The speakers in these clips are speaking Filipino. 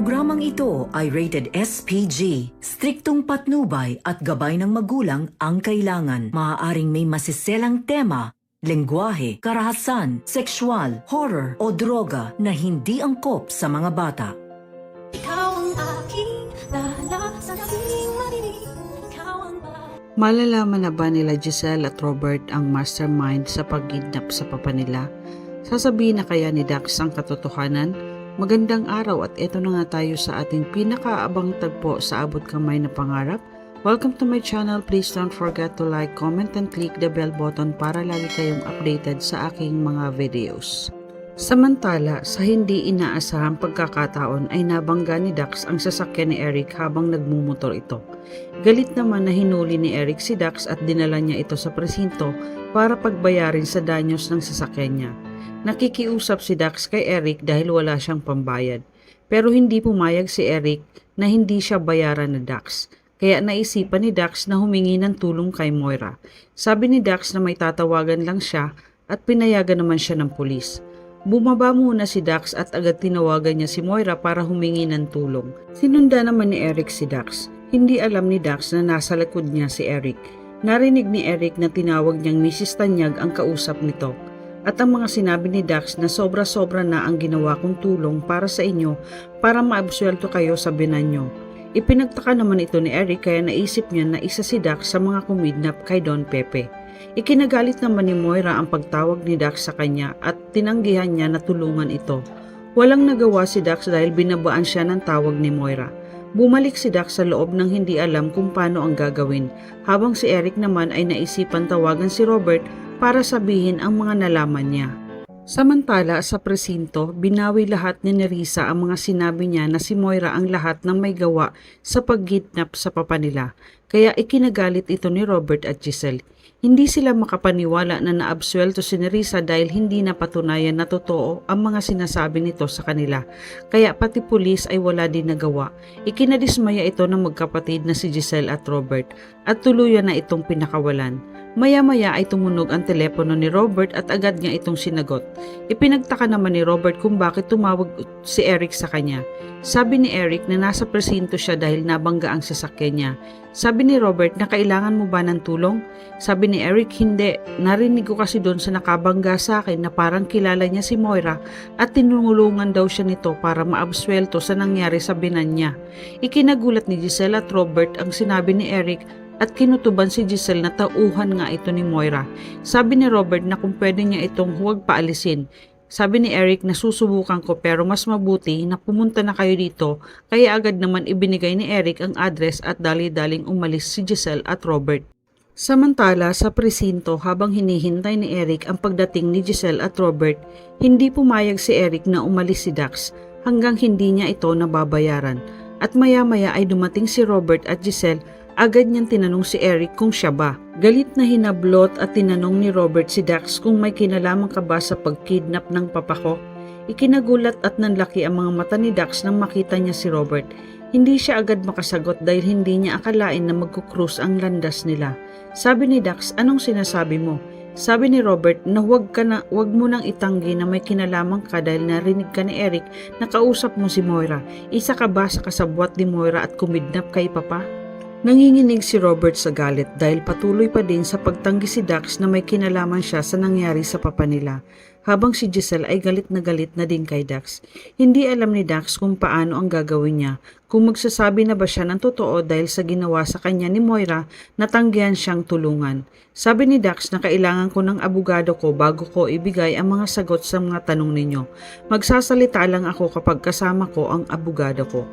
programang ito ay rated SPG. Striktong patnubay at gabay ng magulang ang kailangan. Maaaring may masiselang tema, lengguwahe, karahasan, sexual, horror o droga na hindi angkop sa mga bata. Ikaw ang aking dala sa piling marinig. Ikaw ang Malalaman na ba nila Giselle at Robert ang mastermind sa pagkidnap sa papa nila? Sasabihin na kaya ni Dax ang katotohanan? Magandang araw at eto na nga tayo sa ating pinakaabang tagpo sa Abot Kamay na Pangarap. Welcome to my channel. Please don't forget to like, comment, and click the bell button para lagi kayong updated sa aking mga videos. Samantala, sa hindi inaasahang pagkakataon ay nabangga ni Dax ang sasakyan ni Eric habang nagmumotor ito. Galit naman na hinuli ni Eric si Dax at dinala niya ito sa presinto para pagbayarin sa danyos ng sasakyan niya. Nakikiusap si Dax kay Eric dahil wala siyang pambayad. Pero hindi pumayag si Eric na hindi siya bayaran ni Dax. Kaya naisipan ni Dax na humingi ng tulong kay Moira. Sabi ni Dax na may tatawagan lang siya at pinayagan naman siya ng pulis. Bumaba muna si Dax at agad tinawagan niya si Moira para humingi ng tulong. Sinunda naman ni Eric si Dax. Hindi alam ni Dax na nasa likod niya si Eric. Narinig ni Eric na tinawag niyang Mrs. Tanyag ang kausap nito. At ang mga sinabi ni Dax na sobra-sobra na ang ginawa kong tulong para sa inyo para maabsuelto kayo sa binan nyo. Ipinagtaka naman ito ni Eric kaya naisip niya na isa si Dax sa mga kumidnap kay Don Pepe. Ikinagalit naman ni Moira ang pagtawag ni Dax sa kanya at tinanggihan niya na tulungan ito. Walang nagawa si Dax dahil binabaan siya ng tawag ni Moira. Bumalik si Dax sa loob ng hindi alam kung paano ang gagawin, habang si Eric naman ay naisipan tawagan si Robert para sabihin ang mga nalaman niya. Samantala sa presinto, binawi lahat ni Nerissa ang mga sinabi niya na si Moira ang lahat ng may gawa sa pagkidnap sa papa nila. Kaya ikinagalit ito ni Robert at Giselle. Hindi sila makapaniwala na naabsuelto si Nerissa dahil hindi napatunayan na totoo ang mga sinasabi nito sa kanila. Kaya pati pulis ay wala din nagawa. Ikinadismaya ito ng magkapatid na si Giselle at Robert at tuluyan na itong pinakawalan. Maya-maya ay tumunog ang telepono ni Robert at agad niya itong sinagot. Ipinagtaka naman ni Robert kung bakit tumawag si Eric sa kanya. Sabi ni Eric na nasa presinto siya dahil nabangga ang sasakyan niya. Sabi ni Robert na kailangan mo ba ng tulong? Sabi ni Eric, hindi. Narinig ko kasi doon sa nakabangga sa akin na parang kilala niya si Moira at tinulungan daw siya nito para maabsuelto sa nangyari sa binan niya. Ikinagulat ni Giselle at Robert ang sinabi ni Eric at kinutuban si Giselle na tauhan nga ito ni Moira. Sabi ni Robert na kung pwede niya itong huwag paalisin. Sabi ni Eric na susubukan ko pero mas mabuti na pumunta na kayo dito, kaya agad naman ibinigay ni Eric ang address at dali-daling umalis si Giselle at Robert. Samantala sa presinto habang hinihintay ni Eric ang pagdating ni Giselle at Robert, hindi pumayag si Eric na umalis si Dax hanggang hindi niya ito nababayaran. At maya-maya ay dumating si Robert at Giselle. Agad niyang tinanong si Eric kung siya ba. Galit na hinablot at tinanong ni Robert si Dax kung may kinalaman ka ba sa pagkidnap ng papa ko. Ikinagulat at nanlaki ang mga mata ni Dax nang makita niya si Robert. Hindi siya agad makasagot dahil hindi niya akalain na magkukrus ang landas nila. Sabi ni Dax, anong sinasabi mo? Sabi ni Robert na huwag mo nang itanggi na may kinalaman ka dahil narinig ka ni Eric na kausap mo si Moira. Isa ka ba sa kasabwat ni Moira at kumidnap kay papa? Nanginginig si Robert sa galit dahil patuloy pa din sa pagtanggi si Dax na may kinalaman siya sa nangyari sa papa nila, habang si Giselle ay galit na din kay Dax. Hindi alam ni Dax kung paano ang gagawin niya, kung magsasabi na ba siya ng totoo dahil sa ginawa sa kanya ni Moira na tanggihan siyang tulungan. Sabi ni Dax na kailangan ko ng abogado ko bago ko ibigay ang mga sagot sa mga tanong ninyo. Magsasalita lang ako kapag kasama ko ang abogado ko.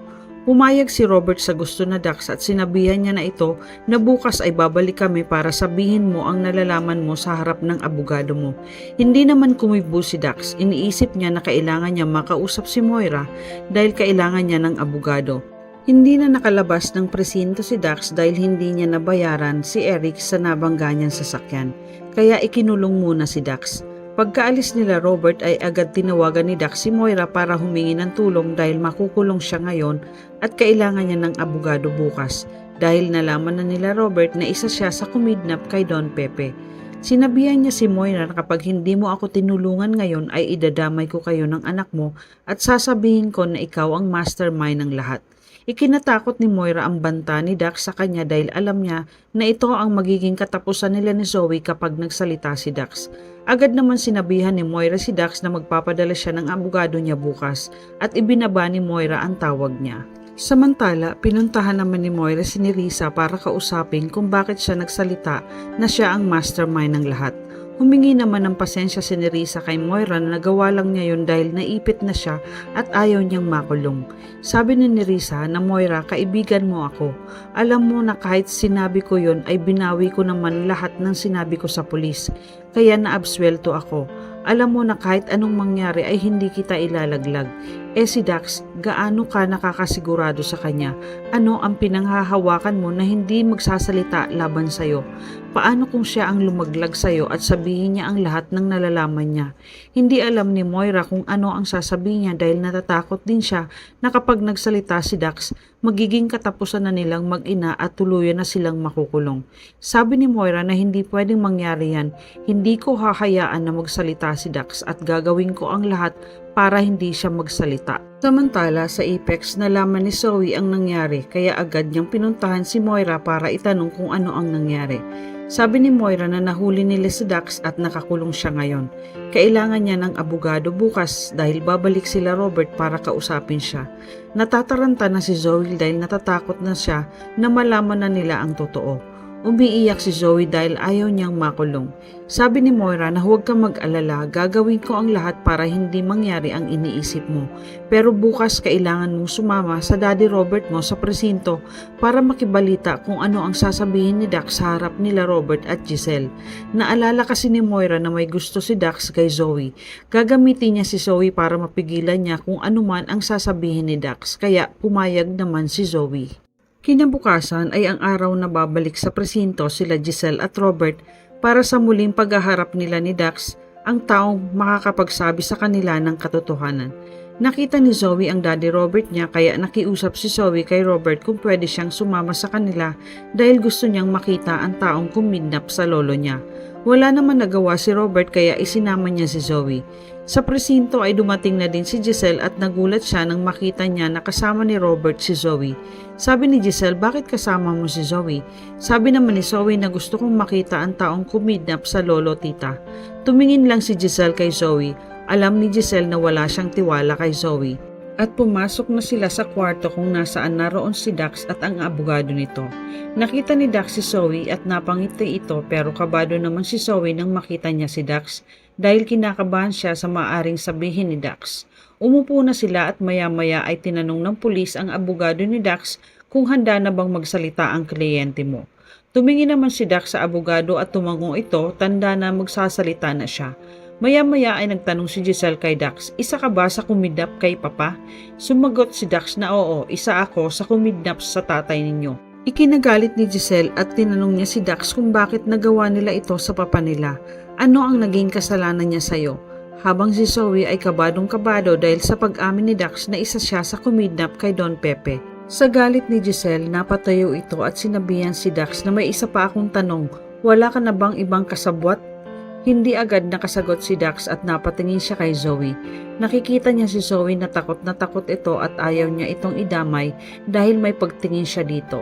Pumayag si Robert sa gusto na Dax at sinabihan niya na ito na bukas ay babalik kami para sabihin mo ang nalalaman mo sa harap ng abogado mo. Hindi naman kumibo si Dax, iniisip niya na kailangan niya makausap si Moira dahil kailangan niya ng abogado. Hindi na nakalabas ng presinto si Dax dahil hindi niya nabayaran si Eric sa nabangga niyang sasakyan, kaya ikinulong muna si Dax. Pagkaalis nila Robert ay agad tinawagan ni Dax si Moira para humingi ng tulong dahil makukulong siya ngayon at kailangan niya ng abogado bukas dahil nalaman na nila Robert na isa siya sa kumidnap kay Don Pepe. Sinabihan niya si Moira na kapag hindi mo ako tinulungan ngayon ay idadamay ko kayo ng anak mo at sasabihin ko na ikaw ang mastermind ng lahat. Ikinatakot ni Moira ang banta ni Dax sa kanya dahil alam niya na ito ang magiging katapusan nila ni Zoe kapag nagsalita si Dax. Agad naman sinabihan ni Moira si Dax na magpapadala siya ng abogado niya bukas at ibinaba ni Moira ang tawag niya. Samantala, pinuntahan naman ni Moira si Nerissa para kausapin kung bakit siya nagsalita na siya ang mastermind ng lahat. Humingi naman ng pasensya si Nerissa kay Moira na nagawa lang niya yun dahil naipit na siya at ayaw niyang makulong. Sabi ni Nerissa na Moira, kaibigan mo ako. Alam mo na kahit sinabi ko yun ay binawi ko naman lahat ng sinabi ko sa pulis. Kaya naabswelto ako. Alam mo na kahit anong mangyari ay hindi kita ilalaglag. Si Dax, gaano ka nakakasigurado sa kanya? Ano ang pinanghahawakan mo na hindi magsasalita laban sa'yo? Paano kung siya ang lumaglag sa'yo at sabihin niya ang lahat ng nalalaman niya? Hindi alam ni Moira kung ano ang sasabihin niya dahil natatakot din siya na kapag nagsalita si Dax, magiging katapusan na nilang mag-ina at tuluyan na silang makukulong. Sabi ni Moira na hindi pwedeng mangyari yan. Hindi ko hahayaan na magsalita si Dax at gagawin ko ang lahat para hindi siya magsalita. Samantala sa Apex, nalaman ni Zoe ang nangyari kaya agad niyang pinuntahan si Moira para itanong kung ano ang nangyari. Sabi ni Moira na nahuli nila si Dax at nakakulong siya ngayon. Kailangan niya ng abogado bukas dahil babalik sila Robert para kausapin siya. Natataranta na si Zoe dahil natatakot na siya na malaman na nila ang totoo. Umiiyak si Zoe dahil ayaw niyang makulong. Sabi ni Moira na huwag kang mag-alala, gagawin ko ang lahat para hindi mangyari ang iniisip mo. Pero bukas kailangan mong sumama sa Daddy Robert mo sa presinto para makibalita kung ano ang sasabihin ni Dax sa harap nila Robert at Giselle. Naalala kasi ni Moira na may gusto si Dax kay Zoe. Gagamitin niya si Zoe para mapigilan niya kung ano man ang sasabihin ni Dax, kaya pumayag naman si Zoe. Kinabukasan ay ang araw na babalik sa presinto sila Giselle at Robert para sa muling paghaharap nila ni Dax, ang taong makakapagsabi sa kanila ng katotohanan. Nakita ni Zoe ang Daddy Robert niya kaya nakiusap si Zoe kay Robert kung pwede siyang sumama sa kanila dahil gusto niyang makita ang taong kumidnap sa lolo niya. Wala naman nagawa si Robert kaya isinama niya si Zoe. Sa presinto ay dumating na din si Giselle at nagulat siya nang makita niya na kasama ni Robert si Zoe. Sabi ni Giselle, bakit kasama mo si Zoe? Sabi naman ni Zoe na gusto kong makita ang taong kumidnap sa lolo tita. Tumingin lang si Giselle kay Zoe. Alam ni Giselle na wala siyang tiwala kay Zoe. At pumasok na sila sa kwarto kung nasaan naroon si Dax at ang abogado nito. Nakita ni Dax si Zoe at napangiti ito pero kabado naman si Zoe nang makita niya si Dax dahil kinakabahan siya sa maaring sabihin ni Dax. Umupo na sila at maya-maya ay tinanong ng pulis ang abogado ni Dax kung handa na bang magsalita ang kliyente mo. Tumingin naman si Dax sa abogado at tumango ito, tanda na magsasalita na siya. Maya-maya ay nagtanong si Giselle kay Dax, isa ka ba sa kumidnap kay Papa? Sumagot si Dax na oo, isa ako sa kumidnap sa tatay ninyo. Ikinagalit ni Giselle at tinanong niya si Dax kung bakit nagawa nila ito sa papa nila. Ano ang naging kasalanan niya sa'yo? Habang si Zoe ay kabadong-kabado dahil sa pag-amin ni Dax na isa siya sa kumidnap kay Don Pepe. Sa galit ni Giselle, napatayo ito at sinabihan si Dax na may isa pa akong tanong, wala ka na bang ibang kasabwat? Hindi agad nakasagot si Dax at napatingin siya kay Zoe. Nakikita niya si Zoe na takot ito at ayaw niya itong idamay dahil may pagtingin siya dito.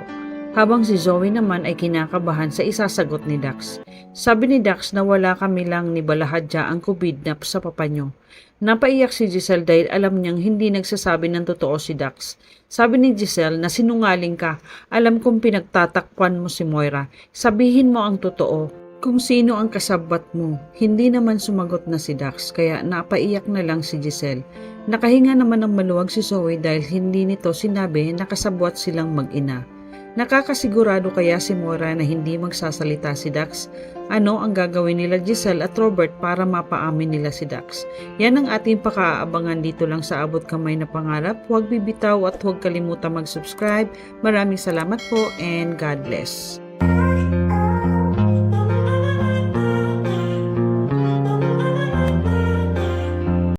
Habang si Zoe naman ay kinakabahan sa isasagot ni Dax. Sabi ni Dax na wala kami lang ni Balahadja ang kumidnap sa papa niyo. Napaiyak si Giselle dahil alam niyang hindi nagsasabi ng totoo si Dax. Sabi ni Giselle na sinungaling ka, alam kong pinagtatakpan mo si Moira. Sabihin mo ang totoo. Kung sino ang kasabwat mo, hindi naman sumagot na si Dax kaya napaiyak na lang si Giselle. Nakahinga naman ng maluwag si Zoe dahil hindi nito sinabi na kasabwat silang mag-ina. Nakakasigurado kaya si Moira na hindi magsasalita si Dax? Ano ang gagawin nila Giselle at Robert para mapaamin nila si Dax? Yan ang ating pakaabangan dito lang sa Abot Kamay na Pangarap. Huwag bibitaw at huwag kalimutan mag-subscribe. Maraming salamat po and God bless.